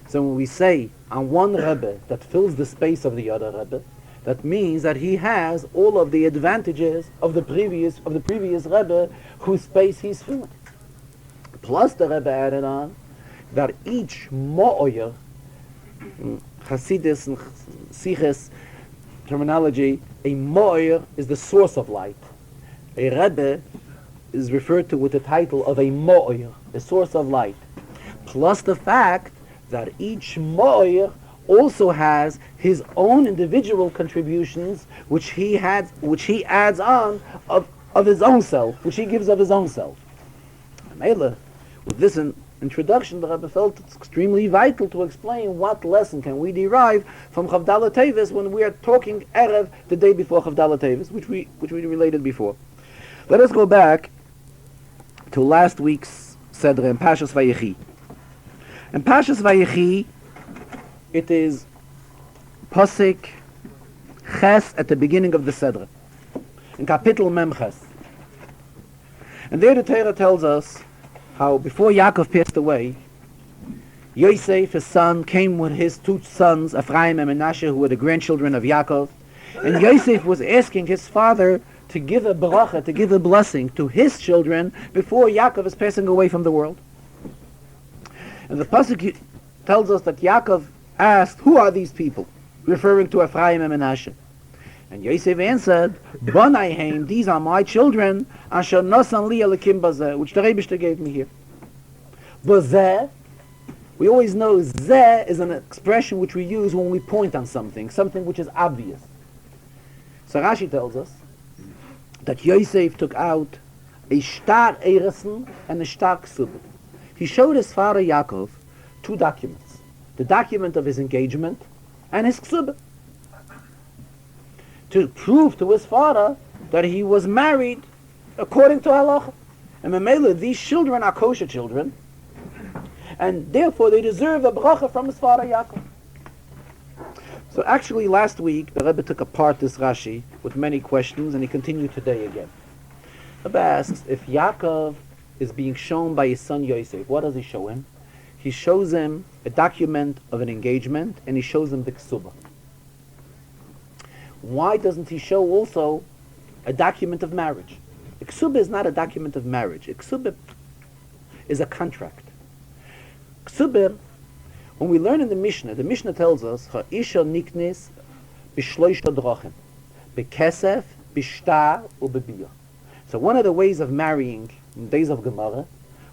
So when we say on one Rebbe that fills the space of the other Rebbe, that means that he has all of the advantages of the previous Rebbe whose space he's filling. Plus the Rebbe added on that each mo'oyer, Hasidus and Siches terminology, a mo'oyer is the source of light. A Rebbe is referred to with the title of a mo'oyer, the source of light. Plus the fact that each mo'oyer also has his own individual contributions, which he adds on of his own self, which he gives of his own self. Mele, with this introduction, the Rebbe felt it's extremely vital to explain what lesson can we derive from Chavdala Tevis when we are talking Erev the day before Chavdala Tevis, which we related before. Let us go back to last week's Sedra in Pashas Vayechi. In Pashas Vayechi, it is Pasik Ches at the beginning of the Sedra, in Kapitel Mem Ches. And there the Torah tells us how before Yaakov passed away, Yosef, his son, came with his two sons, Ephraim and Menashe, who were the grandchildren of Yaakov. And Yosef was asking his father to give a bracha, to give a blessing to his children before Yaakov is passing away from the world. And the pasuk tells us that Yaakov asked, "Who are these people?" referring to Ephraim and Menashe. And Yosef answered, "Banaihem, these are my children, asher nosan li elikim bazeh," which the Rebishter gave me here. Bazeh, we always know zeh is an expression which we use when we point on something which is obvious. So Rashi tells us that Yosef took out a star eresen and a star ksubah. He showed his father Yaakov two documents: the document of his engagement and his ksubah, to prove to his father that he was married according to halacha. And Memela, these children are kosher children, and therefore they deserve a bracha from his father Yaakov. So actually last week the Rebbe took apart this Rashi with many questions, and he continued today again. The Rebbe asks, if Yaakov is being shown by his son Yosef, what does he show him? He shows him a document of an engagement, and he shows him the ksubah. Why doesn't he show also a document of marriage? A ksubah is not a document of marriage. A ksubah is a contract. Ksubah, when we learn in the Mishnah tells us, Ha'isha niknes b'shloisha drachim, b'kesef, b'shtar, u'b'biyah. So one of the ways of marrying in the days of Gemara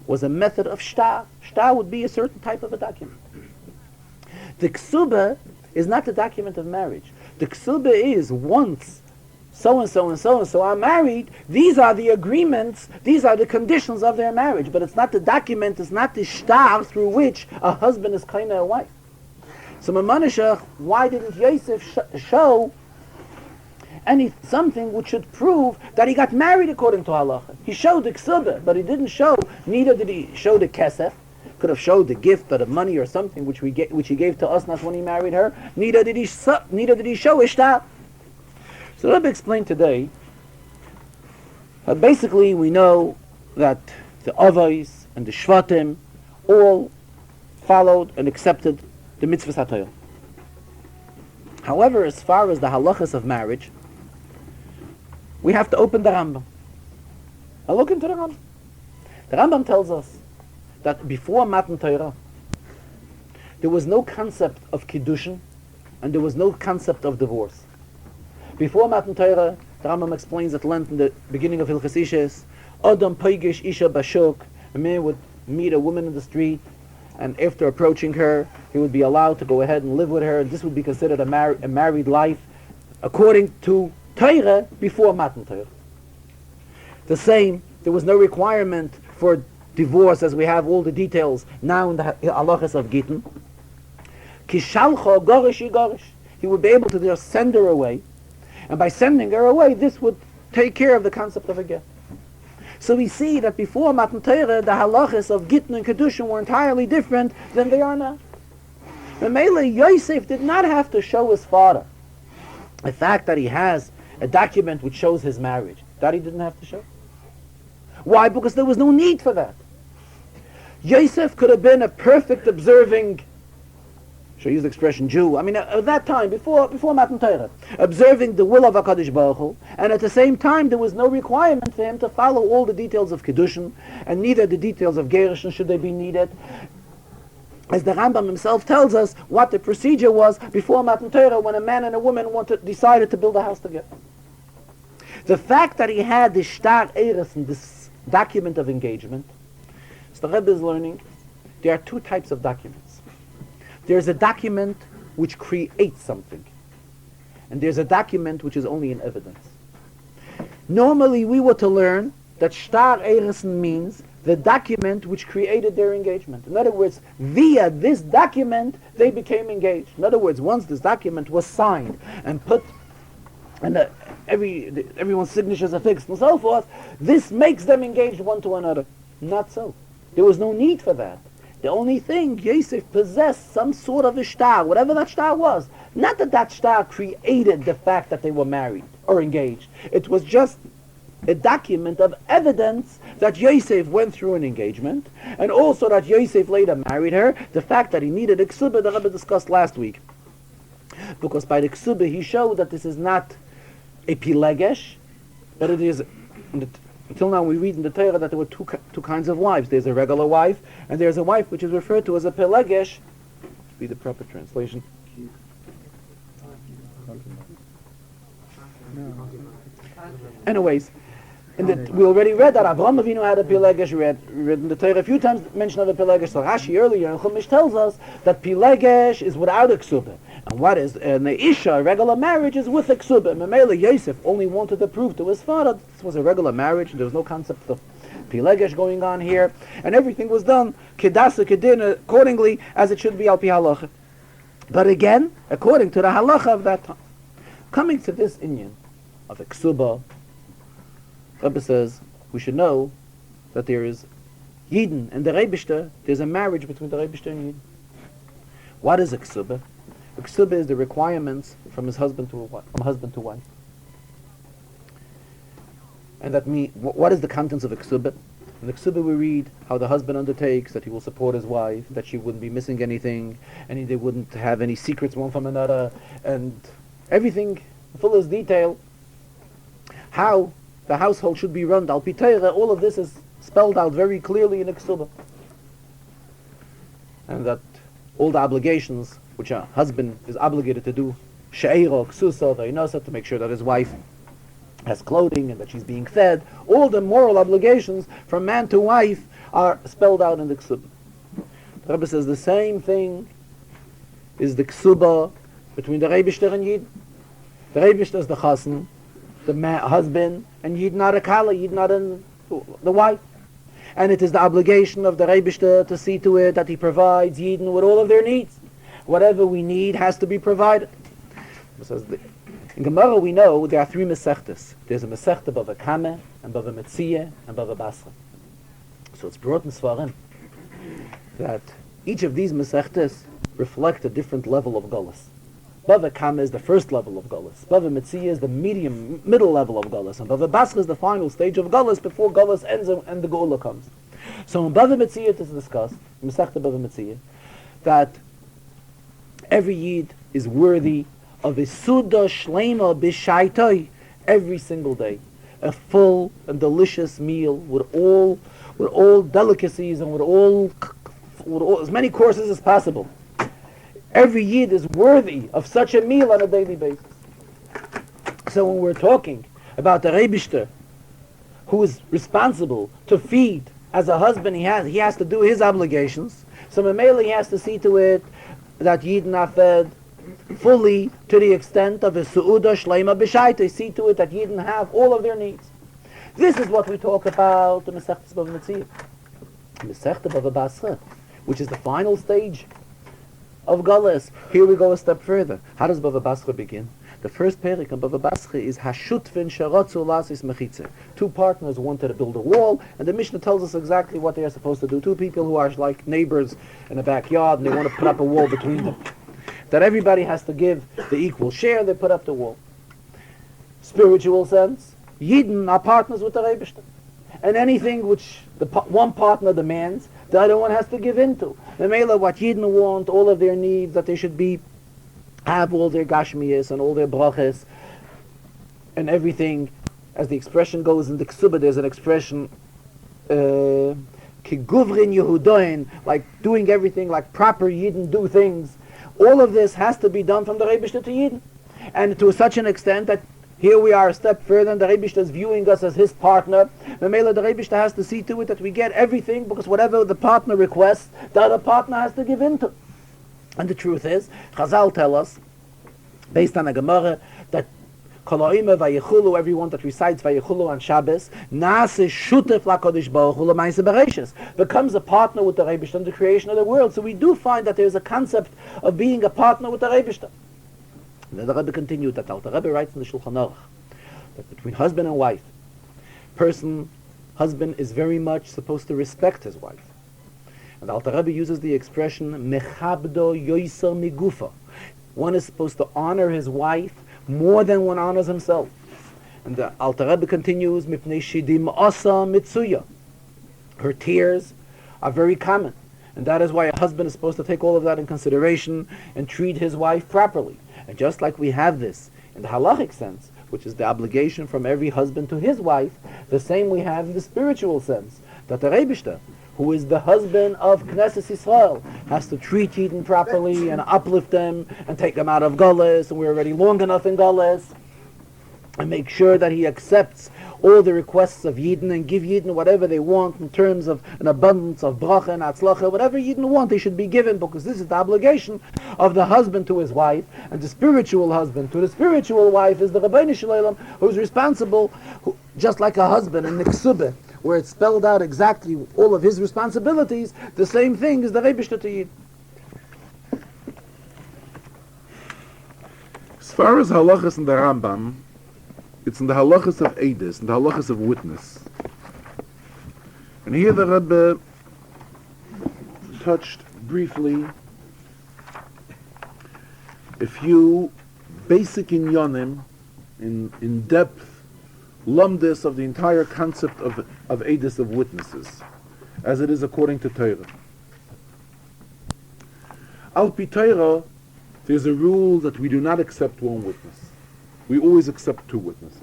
was a method of shtar. Shtar would be a certain type of a document. The ksuba is not the document of marriage. The ksuba is once so-and-so and so-and-so are married, these are the agreements, these are the conditions of their marriage. But it's not the document, it's not the shtar through which a husband is kind of a wife. So Mamanashach, why didn't Yosef show something which should prove that he got married according to halacha? He showed the ksuba, but he didn't show, neither did he show the kesef. Could have showed the gift or the money or something which he gave to us, not when he married her. Neither did he show ishtar. So let me explain today. Basically, we know that the Avos and the Shvatim all followed and accepted the mitzvahs HaTorah. However, as far as the halachas of marriage, we have to open the Rambam. Now look into the Rambam. The Rambam tells us that before Matan Torah, there was no concept of Kiddushin and there was no concept of divorce. Before Matan Torah, the Rambam explains at length in the beginning of Hilchos Ishes, Adam Peigish Isha Bashuk, a man would meet a woman in the street, and after approaching her, he would be allowed to go ahead and live with her, and this would be considered a married life according to Torah before Matan Torah. The same, there was no requirement for divorce as we have all the details now in the halachas of Gittin. Kishalcha gorish igorish. He would be able to just send her away, and by sending her away, this would take care of the concept of a get. So we see that before Matan Torah, the halachas of Gittin and Kedushin were entirely different than they are now. Memele Yosef did not have to show his father the fact that he has a document which shows his marriage. That he didn't have to show. Why? Because there was no need for that. Yosef could have been a perfect observing, should I use the expression Jew? I mean, at that time, before Matan Torah, observing the will of HaKadosh Baruch Hu, and at the same time, there was no requirement for him to follow all the details of Kiddushin, and neither the details of Gerushin should they be needed. As the Rambam himself tells us what the procedure was before Matan Torah when a man and a woman decided to build a house together. The fact that he had this shtar eres and this document of engagement, so the Rebbe is learning, there are two types of documents. There's a document which creates something, and there's a document which is only an evidence. Normally we were to learn that shtar eres means the document which created their engagement. In other words, via this document they became engaged. In other words, once this document was signed and put, and everyone's signatures are fixed and so forth, this makes them engaged one to another. Not so. There was no need for that. The only thing, Yosef possessed some sort of a shtar, whatever that shtar was. Not that that shtar created the fact that they were married or engaged. It was just a document of evidence that Yosef went through an engagement, and also that Yosef later married her. The fact that he needed a ksuba, the Rebbe discussed last week. Because by the ksuba he showed that this is not a pilegesh, but it is, until now we read in the Torah that there were two kinds of wives. There's a regular wife, and there's a wife which is referred to as a pilegesh. Be the proper translation. Anyways, we already read that Avraham Avinu had a pilegesh. We read in the Torah a few times mention of a pilegesh. So Rashi earlier in Chumash tells us that pilegesh is without a ksuba, and what is an isha, a regular marriage, is with a ksuba. Memele Yosef only wanted to prove to his father this was a regular marriage. There was no concept of pilegesh going on here, and everything was done kedasa kedin accordingly as it should be al pi halacha. But again, according to the halacha of that time, coming to this inyan of a ksuba, Rebbe says we should know that there is Yidden and the Rebishter. There's a marriage between the Rebishter and Yidden. What is a ksuba? A ksuba is the requirements from husband to wife. And that means, what is the contents of a ksuba? In the ksuba we read how the husband undertakes that he will support his wife, that she wouldn't be missing anything, and they wouldn't have any secrets one from another, and everything in fullest detail. How the household should be run, al pi Torah, all of this is spelled out very clearly in a ksuba. And that all the obligations which a husband is obligated to do she'ero, ksusa, v'inosa, to make sure that his wife has clothing and that she's being fed. All the moral obligations from man to wife are spelled out in the ksuba. The Rebbe says the same thing is the ksuba between the Rebishter and Yid. The Rebishter is the chassan, the husband, and Yid not a kala, Yid not the wife. And it is the obligation of the Rebishter to see to it that he provides Yidden with all of their needs. Whatever we need has to be provided. In Gemara we know there are three Masechtas. There's a Masechta Bava Kama, and Bava Metzia, and Bava Basra. So it's brought in Svarim that each of these Masechtas reflect a different level of Golas. Bava Kama is the first level of Golas. Bava Metzia is the middle level of Golas. And Bava Basra is the final stage of Golas before Golas ends and the Geula comes. So in Bava Metzia it is discussed, Masechta Bava Metzia, that every Yid is worthy of a Suda Shlema B'Shaitoi every single day. A full and delicious meal with all delicacies and with all as many courses as possible. Every Yid is worthy of such a meal on a daily basis. So when we're talking about the Rebishter, who is responsible to feed, as a husband he has to do his obligations, so Mamela he has to see to it that Yidden are fed fully to the extent of a Su'uda Shleima B'Shaita, see to it that Yidden have all of their needs. This is what we talk about in Masechta Bava Metzia. Masechta Bava Basra, which is the final stage of Galus. Here we go a step further. How does Bava Basra begin? The first perik in Bava Basra is Hashutvin Sharatzu Lasis Mechitze. Two partners wanted to build a wall, and the Mishnah tells us exactly what they are supposed to do. Two people who are like neighbors in a backyard, and they want to put up a wall between them. That everybody has to give the equal share, they put up the wall. Spiritual sense, Yidden are partners with the Rebishter. And anything which one partner demands, the other one has to give into. The Mela, what Yidden want, all of their needs, that they should have all their gashmiyas and all their brachas and everything. As the expression goes in the Ksuba, there's an expression, kiguvrin Yehudoin, like doing everything like proper Yidden do things. All of this has to be done from the Rebishter to Yidden. And to such an extent that here we are a step further, and the Rebishter is viewing us as his partner. The Rebishter has to see to it that we get everything, because whatever the partner requests, the other partner has to give into. And the truth is, Chazal tell us, based on a Gemara, that Koloime Vayechulu, everyone that recites Vayechulu on Shabbos, Nase Shutef LaKodesh Baruch Hu L'Maaseh Bereishis, becomes a partner with the Rebishter in the creation of the world. So we do find that there is a concept of being a partner with the Rebishter. And then the Rebbe continued that the Rebbe writes in the Shulchan Aruch that between husband and wife, husband is very much supposed to respect his wife. And the Alter Rebbe uses the expression mechabdo yoiser migufa. One is supposed to honor his wife more than one honors himself. And the Alter Rebbe continues mipnei shidim asa mitzuya. Her tears are very common, and that is why a husband is supposed to take all of that in consideration and treat his wife properly. And just like we have this in the halachic sense, which is the obligation from every husband to his wife, the same we have in the spiritual sense, that the Rebishter, who is the husband of Knesset Yisrael, has to treat Yidden properly and uplift them and take them out of Galus, and we're already long enough in Galus, and make sure that he accepts all the requests of Yidden and give Yidden whatever they want in terms of an abundance of bracha and atzlacha. Whatever Yidden want, they should be given, because this is the obligation of the husband to his wife, and the spiritual husband to the spiritual wife is the Rabbeinu Shalom, who's responsible, just like a husband in the Ksubah, where it's spelled out exactly all of his responsibilities. The same thing is the Rebishter to Yid. As far as halachas in the Rambam, it's in the halachas of Eidus, in the halachas of witness. And here the Rebbe touched briefly a few basic inyanim, in depth, lumdis of the entire concept of Eidus, of witnesses, as it is according to Torah. Al pi Torah, there's a rule that we do not accept one witness. We always accept two witnesses.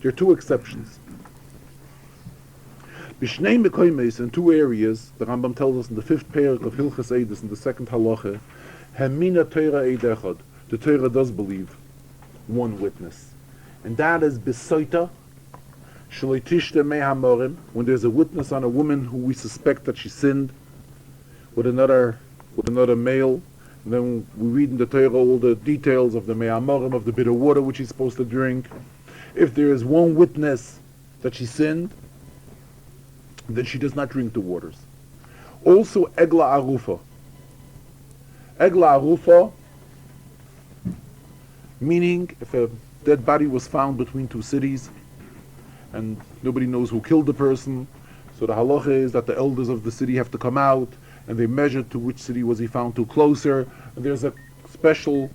There are two exceptions. Bishnei mekoymes, in two areas, the Rambam tells us in the 5th parak of Hilchas Eidus, in the 2nd halacha, Hemina Torah eid echad. the Torah does believe one witness, and that is besoita shleitishte mehamorim, when there's a witness on a woman who we suspect that she sinned with another male. And then we read in the Torah all the details of the mehamorim, of the bitter water which she's supposed to drink. If there is one witness that she sinned, then she does not drink the waters. Also, egla arufa. Egla arufa, meaning if a dead body was found between two cities and nobody knows who killed the person, so the halacha is that the elders of the city have to come out and they measure to which city was he found to closer. And there's a special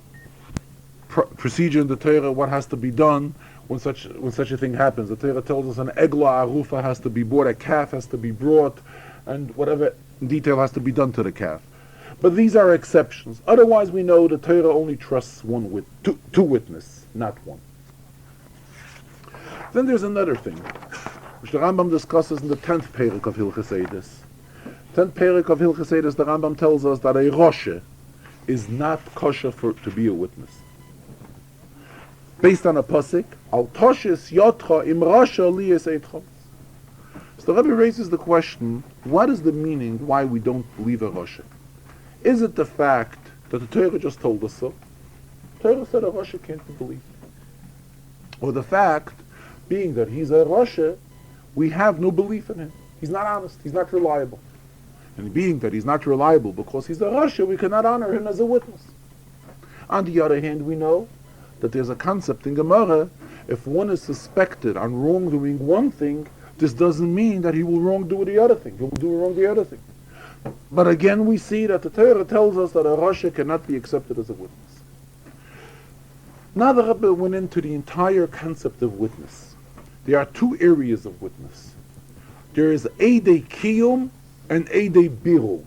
procedure in the Torah what has to be done when such a thing happens. The Torah tells us an egla arufa has to be brought, a calf has to be brought, and whatever detail has to be done to the calf. But these are exceptions. Otherwise, we know the Torah only trusts two witnesses, not one. Then there's another thing, which the Rambam discusses in the 10th Perek of Hilchos Eidos. 10th Perek of Hilchos Eidos, the Rambam tells us that a Roshe is not kosher to be a witness. Based on a pasuk, al toshes yotcha im rasha liyes eitcha. So the Rebbe raises the question: what is the meaning? Why we don't believe a rasha? Is it the fact that the Torah just told us so? The Torah said a rasha can't be believed, or the fact being that he's a rasha, we have no belief in him. He's not honest. He's not reliable. And being that he's not reliable because he's a rasha, we cannot honor him as a witness. On the other hand, we know that there's a concept in Gemara, if one is suspected on wrongdoing one thing, this doesn't mean that he will wrongdo the other thing. He will do wrong the other thing. But again, we see that the Torah tells us that a rasha cannot be accepted as a witness. Now the Rebbe went into the entire concept of witness. There are two areas of witness. There is Eidei Kiyum and Eidei Birur.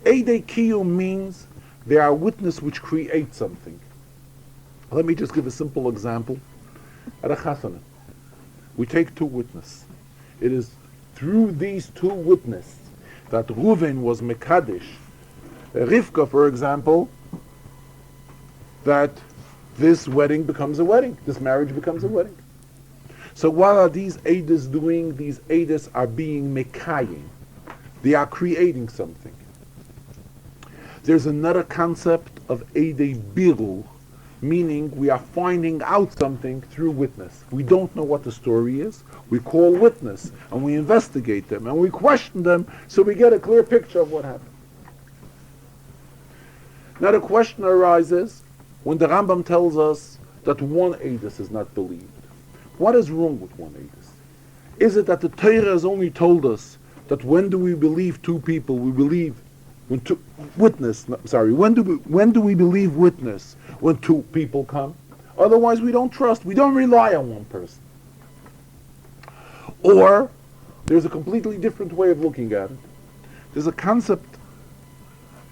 Eidei Kiyum means they are witness which create something. Let me just give a simple example. At a chasana, we take two witnesses. It is through these two witnesses that Reuven was Mekadesh, Rivka, for example, that this wedding becomes a wedding, this marriage becomes a wedding. So what are these Eidos doing? These Eidos are being Mekayim. They are creating something. There's another concept of Eidei Birur, meaning we are finding out something through witness. We don't know what the story is. We call witness and we investigate them and we question them so we get a clear picture of what happened. Now the question arises when the Rambam tells us that one Eidus is not believed. What is wrong with one Eidus? Is it that the Torah has only told us that when do we believe two people? We believe when when do we believe witness? When two people come. Otherwise we don't trust. We don't rely on one person. Or there's a completely different way of looking at it. There's a concept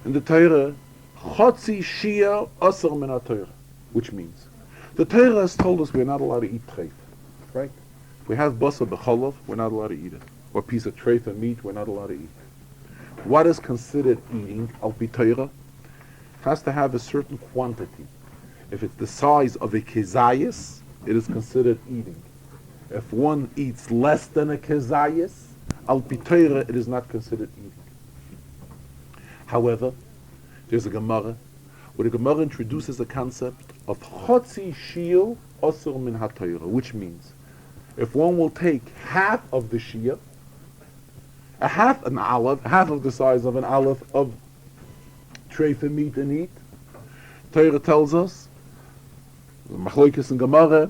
in the Torah, Chotzi Shia Asar Min HaTorah, which means the Torah has told us we're not allowed to eat treif, right? If we have basar b'chalav, we're not allowed to eat it. Or a piece of treif and meat, we're not allowed to eat. What is considered eating al pi Torah has to have a certain quantity. If it's the size of a kezayis, it is considered eating. If one eats less than a kezayis, al pi Torah, it is not considered eating. However, there's a Gemara where the Gemara introduces a concept of chotzi shiur asur min haTorah, which means if one will take half of the shiur, half of the size of an aleph of treif and meat and eat, Torah tells us, Machlokes and Gemara,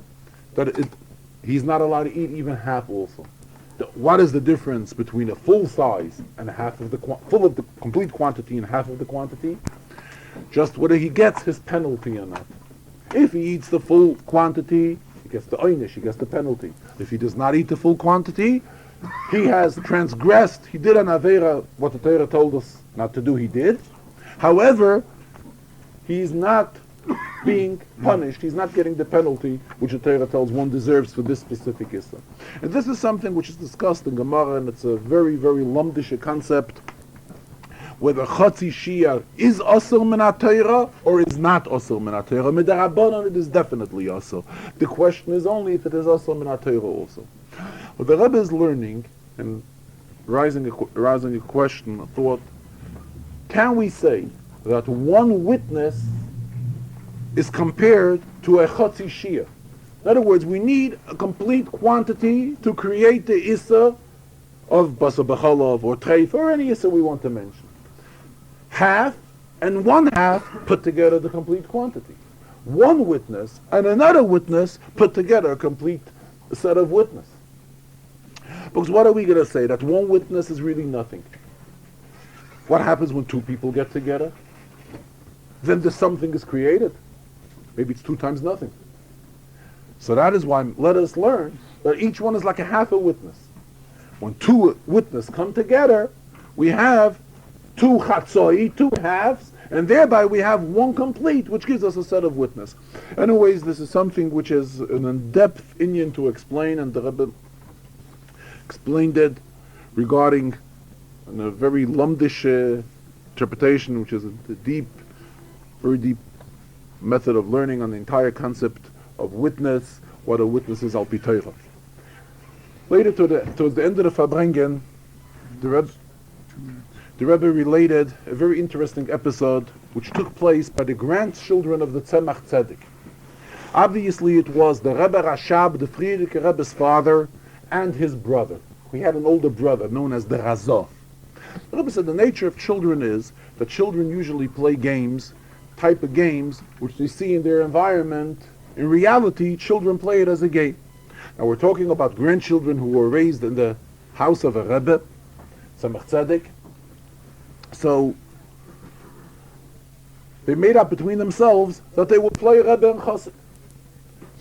that he's not allowed to eat even half also. What is the difference between a full size and half of the complete quantity and half of the quantity? Just whether he gets his penalty or not. If he eats the full quantity, he gets the oynish, he gets the penalty. If he does not eat the full quantity, he has transgressed. He did an avera, what the Torah told us not to do, he did. However, he's not being punished. He's not getting the penalty which the Torah tells one deserves for this specific issa. And this is something which is discussed in Gemara, and it's a very, very lumdish concept, whether Chatzi Shia is Asur Min HaTorah or is not Asur Min HaTorah. Midarabanan, it is definitely Asur. The question is only if it is Asur Min HaTorah also. What the Rebbe is learning, and arousing a question, a thought, can we say that one witness is compared to a Chatzi Shia? In other words, we need a complete quantity to create the Issa of Basa B'chalav or Treif or any Issa we want to mention. Half and one half put together the complete quantity. One witness and another witness put together a complete set of witness. Because what are we going to say? That one witness is really nothing. What happens when two people get together? Then there's something is created. Maybe it's 2 times nothing. So that is why let us learn that each one is like a half a witness. When 2 witnesses come together, we have 2 chatzoi, 2 halves, and thereby we have one complete, which gives us a set of witness. Anyways, this is something which is an in-depth inyan to explain, and the Rebbe explained it regarding a very lumdish interpretation, which is a deep, very deep method of learning on the entire concept of witness, what a witness is al pi Torah. Later, towards the end of the Farbrengen, the Rebbe related a very interesting episode which took place by the grandchildren of the Tzemach Tzedek. Obviously, it was the Rebbe Rashab, the Friedrich Rebbe's father, and his brother. He had an older brother known as the Razah. The Rebbe said the nature of children is that children usually play games, type of games, which they see in their environment. In reality, children play it as a game. Now we're talking about grandchildren who were raised in the house of a Rebbe, Tzemach Tzedek. So they made up between themselves that they would play Rebbe and Chassid.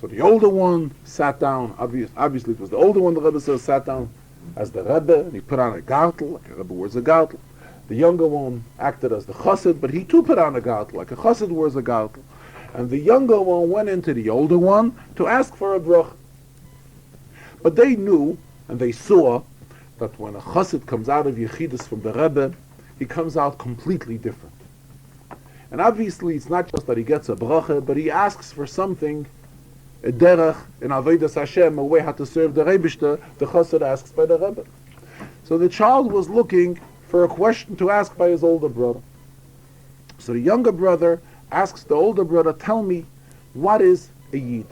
So the older one sat down, obviously it was the older one, the Rebbe says, sat down as the Rebbe, and he put on a gartel, like a Rebbe wears a gartel. The younger one acted as the Chassid, but he too put on a gartel, like a Chassid wears a gartel. And the younger one went into the older one to ask for a bracha. But they knew, and they saw, that when a Chassid comes out of Yechidus from the Rebbe, he comes out completely different. And obviously it's not just that he gets a bracha, but he asks for something, a derech, in Avodas Hashem, a way how to serve the Rebishter, the Chassid asks by the Rebbe. So the child was looking for a question to ask by his older brother. So the younger brother asks the older brother, tell me, what is a Yid?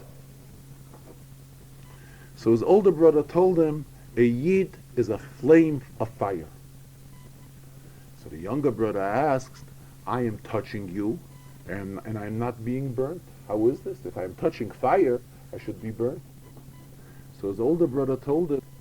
So his older brother told him, a Yid is a flame of fire. So the younger brother asks, I am touching you, and I'm not being burnt. How is this? If I'm touching fire, I should be burnt. So his older brother told him,